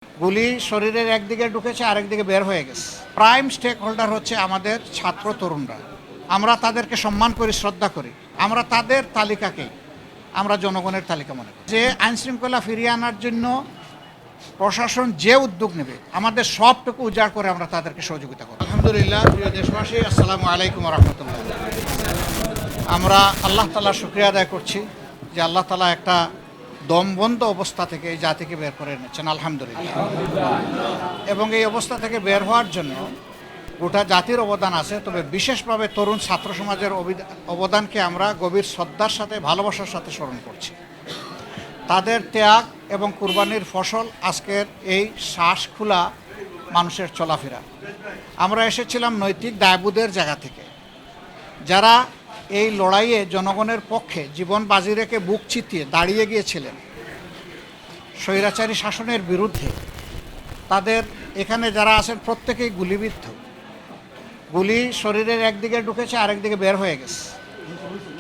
গুলি শরীরের একদিকে ঢুকেছে, আরেকদিকে বের হয়ে গেছে। প্রাইম স্টেক হোল্ডার হচ্ছে আমাদের ছাত্র তরুণরা। আমরা তাদেরকে সম্মান করি, শ্রদ্ধা করি। আমরা তাদের তালিকাকেই আমরা জনগণের তালিকা মনে করি। যে আইনশৃঙ্খলা ফিরিয়ে আনার জন্য প্রশাসন যে উদ্যোগ নেবে, আমাদের সবটুকু উজাড় করে আমরা তাদেরকে সহযোগিতা করব। আলহামদুলিল্লাহ। প্রিয় দেশবাসী, আসসালামু আলাইকুম রহমতুল্লাহ। আমরা আল্লাহ তাআলার শুকরিয়া আদায় করছি যে আল্লাহ তাআলা একটা দমবন্ধ অবস্থা থেকে এই জাতিকে বের করে এনেছেন, আলহামদুলিল্লাহ। এবং এই অবস্থা থেকে বের হওয়ার জন্য গোটা জাতির অবদান আছে, তবে বিশেষভাবে তরুণ ছাত্র সমাজের অবদানকে আমরা গভীর শ্রদ্ধার সাথে, ভালোবাসার সাথে স্মরণ করছি। তাদের ত্যাগ এবং কুরবানির ফসল আজকের এই শ্বাস খোলা মানুষের চলাফেরা। আমরা এসেছিলাম নৈতিক দায়বোধের জায়গা থেকে। যারা এই লড়াইয়ে জনগণের পক্ষে জীবন বাজি রেখে বুক চিতিয়ে দাঁড়িয়ে গিয়েছিলেন স্বৈরাচারী শাসনের বিরুদ্ধে, তাদের এখানে যারা আছেন প্রত্যেকেই গুলিবিদ্ধ। গুলি শরীরের একদিকে ঢুকেছে, আরেকদিকে বের হয়ে গেছে।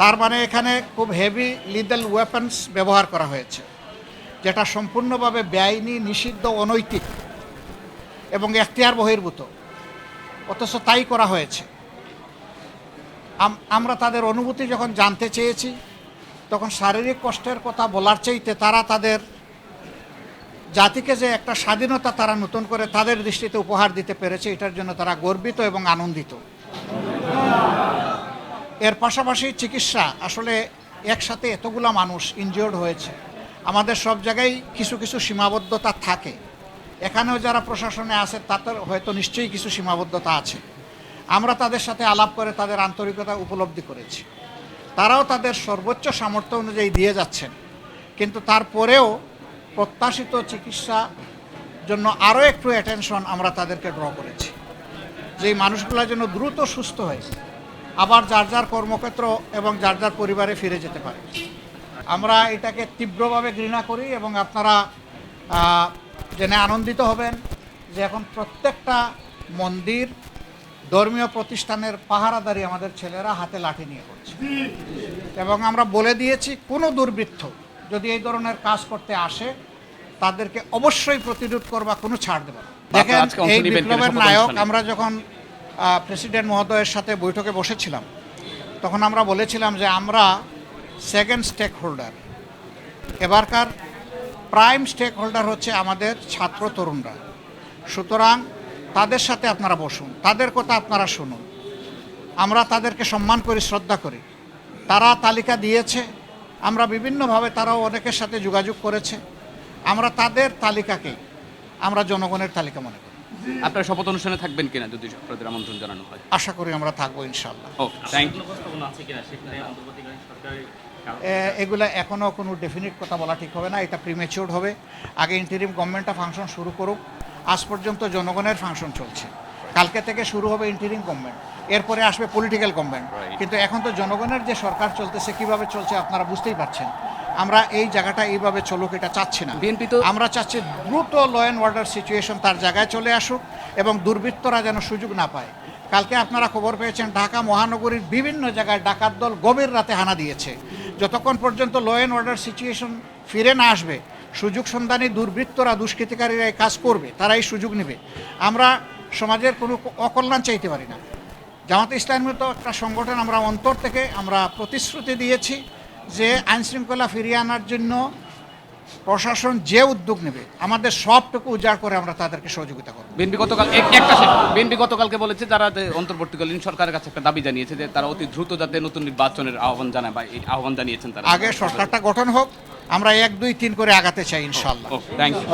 তার মানে এখানে খুব হেভি লিদাল ওয়েপন্স ব্যবহার করা হয়েছে, যেটা সম্পূর্ণভাবে বেআইনি, নিষিদ্ধ, অনৈতিক এবং এখতিয়ার বহির্ভূত, অথচ তাই করা হয়েছে। আমরা তাদের অনুভূতি যখন জানতে চেয়েছি, তখন শারীরিক কষ্টের কথা বলার চাইতে তারা তাদের জাতিকে যে একটা স্বাধীনতা তারা নতুন করে তাদের দৃষ্টিতে উপহার দিতে পেরেছে, এটার জন্য তারা গর্বিত এবং আনন্দিত। এর পাশাপাশি চিকিৎসা, আসলে একসাথে এতগুলো মানুষ ইনজিওর্ড হয়েছে, আমাদের সব জায়গায় কিছু কিছু সীমাবদ্ধতা থাকে। এখানেও যারা প্রশাসনে আছে তাদের হয়তো নিশ্চয়ই কিছু সীমাবদ্ধতা আছে। আমরা তাদের সাথে আলাপ করে তাদের আন্তরিকতা উপলব্ধি করেছি। তারাও তাদের সর্বোচ্চ সামর্থ্য অনুযায়ী দিয়ে যাচ্ছেন, কিন্তু তারপরেও প্রত্যাশিত চিকিৎসা জন্য আরও একটু অ্যাটেনশন আমরা তাদেরকে ড্র করেছি, যে এই মানুষগুলো যেন দ্রুত সুস্থ হয়ে আবার যার যার কর্মক্ষেত্র এবং যার যার পরিবারে ফিরে যেতে পারে। আমরা এটাকে তীব্রভাবে ঘৃণা করি এবং আপনারা জেনে আনন্দিত হবেন যে এখন প্রত্যেকটা মন্দির, ধর্মীয় প্রতিষ্ঠানের পাহারাদারি আমাদের ছেলেরা হাতে লাঠি নিয়ে করছে। এবং আমরা বলে দিয়েছি, কোনো দুর্বৃত্ত যদি এই ধরনের কাজ করতে আসে তাদেরকে অবশ্যই প্রতিরোধ করবা, কোনো ছাড় দেবে না। দেখেন, এই বিপ্লবের নায়ক, আমরা যখন প্রেসিডেন্ট মহোদয়ের সাথে বৈঠকে বসেছিলাম, তখন আমরা বলেছিলাম যে আমরা সেকেন্ড স্টেক হোল্ডার। এবারকার প্রাইম স্টেক হোল্ডার হচ্ছে আমাদের ছাত্র তরুণরা। সুতরাং তাদের সাথে আপনারা বসুন, তাদের কথা আপনারা শুনুন। আমরা তাদেরকে সম্মান করি, শ্রদ্ধা করি। তারা তালিকা দিয়েছে, আমরা বিভিন্নভাবে, তারাও অনেকের সাথে যোগাযোগ করেছে। আমরা তাদের তালিকাকেই আমরা জনগণের তালিকা মনে করি। আপনার শপথ অনুষ্ঠানে থাকবেন কিনা যদি আপনাদের আমন্ত্রণ জানানো হয়? আশা করি আমরা থাকবো, ইনশাআল্লাহ। এগুলা এখনও কোনো ডেফিনিট কথা বলা ঠিক হবে না, এটা প্রিমেচিওর হবে। আগে ইন্টারিম গভর্নমেন্টটা ফাংশন শুরু করুক। আজ পর্যন্ত জনগণের ফাংশন চলছে, কালকে থেকে শুরু হবে ইন্টারিম গভর্নমেন্ট, এরপরে আসবে পলিটিক্যাল গভর্নমেন্ট। কিন্তু এখন তো জনগণের যে সরকার চলতেছে, কিভাবে চলছে আপনারা বুঝতেই পারছেন। আমরা এই জায়গাটা এইভাবে চলুক এটা চাচ্ছি না। বিএনপি তো আমরা চাচ্ছি দ্রুত ল অ্যান্ড অর্ডার সিচুয়েশন তার জায়গায় চলে আসুক এবং দুর্বৃত্তরা যেন সুযোগ না পায়। কালকে আপনারা খবর পেয়েছেন, ঢাকা মহানগরীর বিভিন্ন জায়গায় ডাকাত দল গভীর রাতে হানা দিয়েছে। যতক্ষণ পর্যন্ত ল অ্যান্ড অর্ডার সিচুয়েশন ফিরে না আসবে, সুযোগ সন্ধানী দুর্বৃত্তরা, দুষ্কৃতিকারীরা এই কাজ করবে, তারা এই সুযোগ নেবে। আমরা সমাজের কোনো অকল্যাণ চাইতে পারি না। জামাতে ইসলামের মতো একটা সংগঠন, আমরা অন্তর থেকে আমরা প্রতিশ্রুতি দিয়েছি যে আইনশৃঙ্খলা ফিরিয়ে আনার জন্য প্রশাসন যে উদ্যোগ নেবে, আমাদের সবটুকু উজাড় করে আমরা তাদেরকে সহযোগিতা করব। বিএনপি গতকালকে বলেছে, যারা অন্তর্বর্তীকালীন সরকারের কাছে একটা দাবি জানিয়েছে যে তারা অতি দ্রুত যাতে নতুন নির্বাচনের আহ্বান জানায়, বা এই আহ্বান জানিয়েছেন তারা। আগে সরকারটা গঠন হোক, আমরা 1, 2, 3 করে আগাতে চাই, ইনশাআল্লাহ। Thank you.